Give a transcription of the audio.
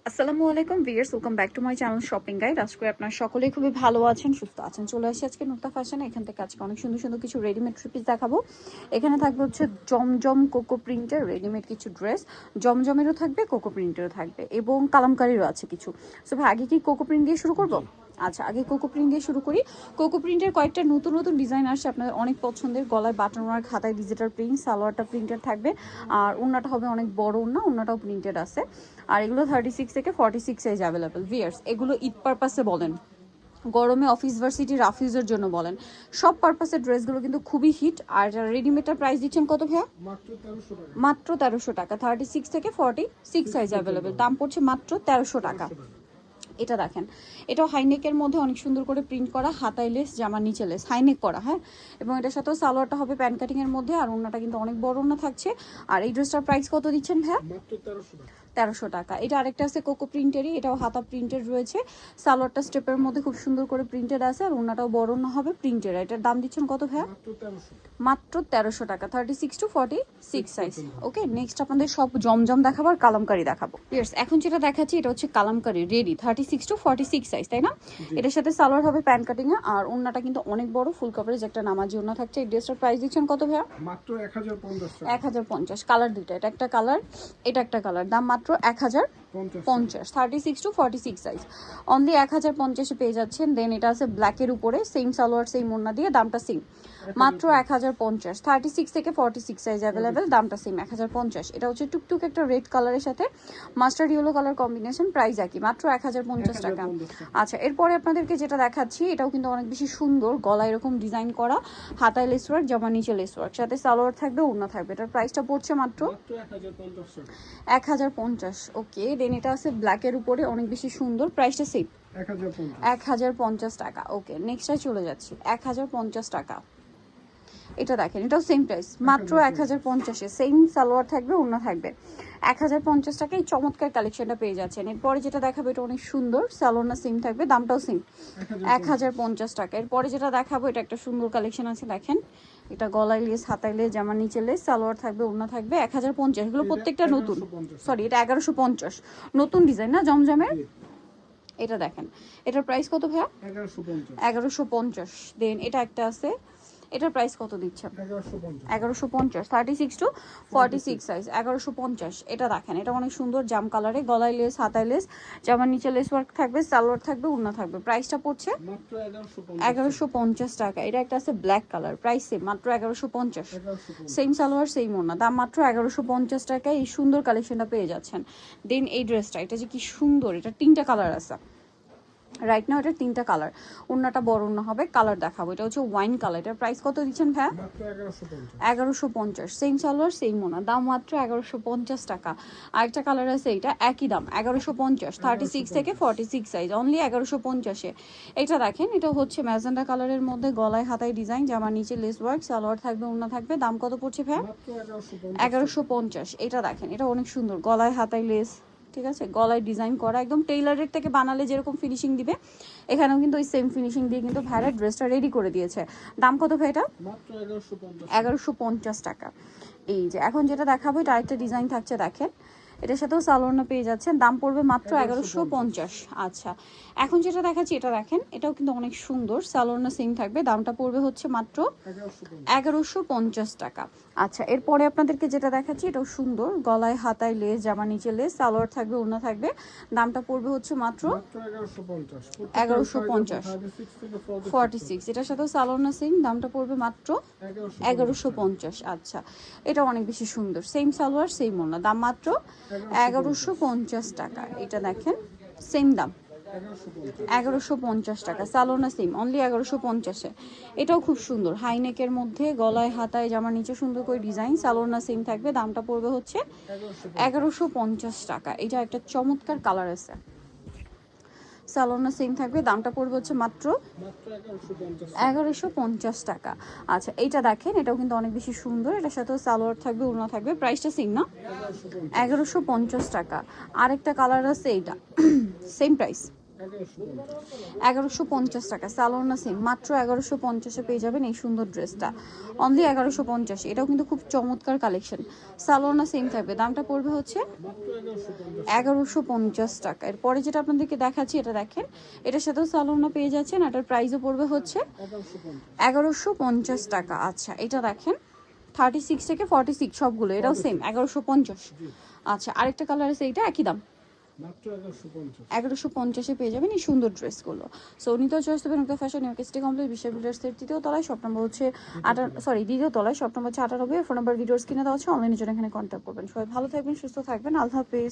আসসালামু আলাইকুম viewers, welcome back to my channel shopping guide. আজকে করে আপনারা সকলেই খুবই ভালো আছেন, সুস্থ আছেন। চলে আসি আজকে নুক্তা ফ্যাশনে। এখান থেকে আজকে অনেক সুন্দর সুন্দর কিছু রেডিমেড থ্রি পিস দেখাবো। এখানে থাকবে হচ্ছে জমজম কোকো প্রিন্টের রেডিমেড কিছু ড্রেস। জমজমেরও থাকবে, কোকো প্রিন্টেরও থাকবে এবং কালামকারীরও আছে কিছু। সো ভাই, আগে কি কোকো প্রিন্ট দিয়ে শুরু করবো? আচ্ছা, আগে কোকো প্রিন্ট দিয়ে শুরু করি। কোকো প্রিন্টের কয়েকটা নতুন নতুন ডিজাইন আসছে আপনাদের অনেক পছন্দের। গলায় বাটন ওয়ার্ক, খাতায় ডিজিটাল প্রিন্ট, সালোয়ারটা প্রিন্টেড থাকবে আর ওড়নাটা হবে অনেক বড় ওড়না, ওড়নাটাও প্রিন্টেড আছে। আর এগুলো 36 থেকে 46 সাইজ অ্যাভেলেবেল। ভিয়ার্স, এগুলো ঈদ পারপাসে বলেন, গরমে অফিস ভার্সিটি রাফিউজের জন্য বলেন, সব পারপাসের ড্রেসগুলো কিন্তু খুবই হিট। আর যারা রেডিমেডটার প্রাইস দিচ্ছেন কত ভাইয়া? মাত্র 1300 টাকা। 36 থেকে 46 সাইজ অ্যাভেলেবেল, দাম পড়ছে মাত্র 1300 টাকা। এটা দেখেন, এটাও হাইনেকের মধ্যে অনেক সুন্দর করে প্রিন্ট করা, হাতায় লেস, জামার নিচে লেস, হাইনেক করা, হ্যাঁ। এবং এটার সাথেও সালোয়ারটা হবে প্যান্ট কাটিং এর মধ্যে, আর ওড়নাটা কিন্তু অনেক বড় ওড়না থাকছে। আর এই ড্রেসটার প্রাইস কত দিচ্ছেন ভাইয়া? মাত্র 1300 টাকা। 1300 টাকা। এটা আরেকটা আছে কোকো প্রিন্টেরই, এটাও হাতা প্রিন্টেড রয়েছে। সালোয়ারটা স্টেপের মধ্যে খুব সুন্দর করে প্রিন্টেড আছে, আর ওড়নাটাও বড় ওড়না হবে প্রিন্টেড। এটার দাম দিচ্ছেন কত ভাইয়া? মাত্র 1300 টাকা। 36 টু 46 সাইজ। ওকে, নেক্সট আপনাদের সব জমজম দেখাবো আর কালামকারি দেখাবো। ইয়েস, এখন যেটা দেখাচ্ছি এটা হচ্ছে কালামকারি রেডি, 36 টু 46 সাইজ, তাই না? এটার সাথে সালোয়ার হবে প্যান্ট কাটিং এ, আর ওড়নাটা কিন্তু অনেক বড় ফুল কভারেজ একটা নামাজি ওড়না থাকছে। এই ড্রেসটার প্রাইস দিচ্ছেন কত ভাইয়া? মাত্র 1050 টাকা। 1050। কালার দুইটা, এটা একটা কালার, এটা একটা কালার। দাম মাত্র 1050। 36 টু 46 সাইজ, অনলি 1050-এ পেয়ে যাচ্ছেন। দেন এটা আছে ব্ল্যাকের উপরে, সেম সালোয়ার সেম ওড়না দিয়ে, দামটা সেম, মাত্র 1050। 36 থেকে 46 সাইজ অ্যাভেলেবেল, দামটা সেম 1050। এটা হচ্ছে টুকটুক একটা রেড কালারের সাথে mustard yellow colour combination, price একই, মাত্র 1050 টাকা। আচ্ছা, এরপরে আপনাদেরকে যেটা দেখাচ্ছি এটাও কিন্তু অনেক বেশি সুন্দর, গলায় এরকম ডিজাইন করা, হাতায় লেস ওয়ার্ক, জামা নিচে লেস ওয়ার্ক, সাথে সালোয়ার থাকবে, ওড়না থাকবে। এটার প্রাইসটা পড়ছে মাত্র 1050। ওকে, দেন এটা আছে ব্ল্যাকের উপরে, অনেক বেশি সুন্দর, প্রাইসটা সেম 1050 টাকা। ওকে, নেক্সটে চলে যাচ্ছি। 1050 টাকা। এটা দেখেন, এটাও সেম প্রাইস, মাত্র 1050-এ সেম সালোয়ার থাকবে, ওড়না থাকবে। 1050 টাকা এই চমৎকার কালেকশনটা পেয়ে যাচ্ছেন। এরপরে যেটা দেখাবো এটা অনেক সুন্দর, সালোয়ারটা সেম থাকবে, দামটাও সেম 1050 টাকা। এরপরে যেটা দেখাবো এটা একটা সুন্দর কালেকশন আছে, দেখেন। এটা গলায় লেস, হাতায় লেস, জামার নিচে লেস, সালোয়ার থাকবে, ওড়না থাকবে। 1050, এগুলো প্রত্যেকটা নতুন। সরি, এটা 1150, নতুন ডিজাইন না জমজমের। এটা দেখেন, এটার প্রাইস কত ভাইয়া? 1150। দেন এটা একটা আছে, এটার প্রাইস কত দিচ্ছেন? 1150। 36 টু 46 সাইজ, 1150। এটা দেখেন, এটা অনেক সুন্দর জাম কালারে, গলায় লেস, হাতায় লেস, জামার নিচে লেস ওয়ার্ক থাকবে, সালোয়ার থাকবে, ওড়না থাকবে। প্রাইসটা পড়ছে মাত্র 1150 টাকা। এটা একটা আছে ব্ল্যাক কালার, প্রাইস সেম, মাত্র 1150। সেম সালোয়ার সেম ওড়না, দাম মাত্র 1150 টাকায় এই সুন্দর কালেকশনটা পেয়ে যাচ্ছেন। দেন এই ড্রেসটা, এটা যে কি সুন্দর, এটা 3টা কালার আছে রাইট নাও, এটা 3টা কালার। ওড়নাটা বড় ওড়না হবে, কালার দেখাবো। এটা হচ্ছে ওয়াইন কালার। এটার প্রাইস কত দিচ্ছেন ভাইয়া? 1150। সেম সালোয়ার সেম ওড়না, দাম মাত্র 1150 টাকা। আরেকটা কালার আছে, এটা একই দাম 1150। 36 থেকে 46 সাইজ, অনলি 1150-এ। এটা দেখেন, এটা হচ্ছে ম্যাজেন্ডা কালারের মধ্যে, গলায় হাতায় ডিজাইন, জামার নিচে লেস ওয়ার্ক, সালোয়ার থাকবে, ওড়না থাকবে। দাম কত পড়ছে ভাইয়া? 1150। এটা দেখেন, এটা অনেক সুন্দর, গলায় হাতায় লেস, ঠিক আছে, গলায় ডিজাইন করা, একদম টেইলারের থেকে বানালে যেরকম ফিনিশিং দিবে, এখানেও কিন্তু ওই সেম ফিনিশিং দিয়ে কিন্তু ভাইরা ড্রেসটা রেডি করে দিয়েছে। দাম কত ভাই এটা? মাত্র 1150 টাকা। এই যে এখন যেটা দেখাবো এটা আরেকটা ডিজাইন থাকছে, দেখেন। এটার সাথেও সালোয়ার পেয়ে যাচ্ছেন, দাম পড়বে মাত্র 1150। আচ্ছা, এখন যেটা দেখাচ্ছি এটা দেখেন, এটাও কিন্তু অনেক সুন্দর, সালোয়ার সেম থাকবে, দামটা পড়বে হচ্ছে মাত্র 1150 টাকা। আচ্ছা, এরপরে আপনাদেরকে যেটা দেখাচ্ছি এটাও সুন্দর, গলায় হাতায় লেস, জামা নিচে লেস, সালোয়ার থাকবে, ওড়না থাকবে, দামটা পড়বে হচ্ছে মাত্র 1150। 46, এটার সাথেও সালোয়ার সেম, দামটা পড়বে মাত্র 1150। আচ্ছা, এটা অনেক বেশি সুন্দর, সেম সালোয়ার সেম ওড়না, দাম মাত্র 1150 টাকা। এটা দেখেন, সেম দাম 1150 টাকা, সালোনা সেম, অনলি 1150-এ। এটাও খুব সুন্দর, হাইনেকের মধ্যে, গলায় হাতায় জামার নিচে সুন্দর করে ডিজাইন, সালোনা সেম থাকবে, দামটা পড়বে হচ্ছে 1150 টাকা। এটা একটা চমৎকার কালার আছে, সালোনা সেম থাকবে, দামটা পড়বে হচ্ছে মাত্র 1150 টাকা। আচ্ছা, এইটা দেখেন, এটাও কিন্তু অনেক বেশি সুন্দর, এটার সাথেও সালোয়ার থাকবে, ওড়না থাকবে, প্রাইসটা সেম না? 1150 টাকা। আরেকটা কালার আছে, এইটা সেম প্রাইস 1150 টাকা। সালোয়ার সেম মাত্র 1150-এ পেয়ে যাবেন এই সুন্দর ড্রেসটা, অনলি 1150। এটাও কিন্তু খুব চমৎকার কালেকশন। সালোয়ার সেম থাকবে, দামটা পড়বে হচ্ছে 1150 টাকা। এরপরে যেটা আপনাদেরকে দেখাচ্ছি এটা দেখেন, এটার সাথেও সালোয়ার পেয়ে যাচ্ছেন, এটার প্রাইসও পড়বে হচ্ছে 1150 টাকা। আচ্ছা এটা দেখেন 36 থেকে 46 সবগুলো, এটাও সেম 1150। আচ্ছা আরেকটা কালার আছে, এটা একই দাম মাত্র 1150। 1150-এ পেয়ে যাবেন এই সুন্দর ড্রেসগুলো। সো নিতেও চয়েস দেবেন নতুন ফ্যাশন ইউনিভার্সিটি কমপ্লেক্স বিশ্ব বিল্ডার্সের তৃতীয় তলায়, শপ নম্বর হচ্ছে দ্বিতীয় তলায়, শপ নম্বর হচ্ছে 98। ফোন নাম্বার ভিডিওস কিনে দেওয়া হচ্ছে, অনলাইনের জন্য এখানে কন্ট্যাক্ট করবেন। সবাই ভালো থাকবেন, সুস্থ থাকবেন, আল্লাহ হাফেজ।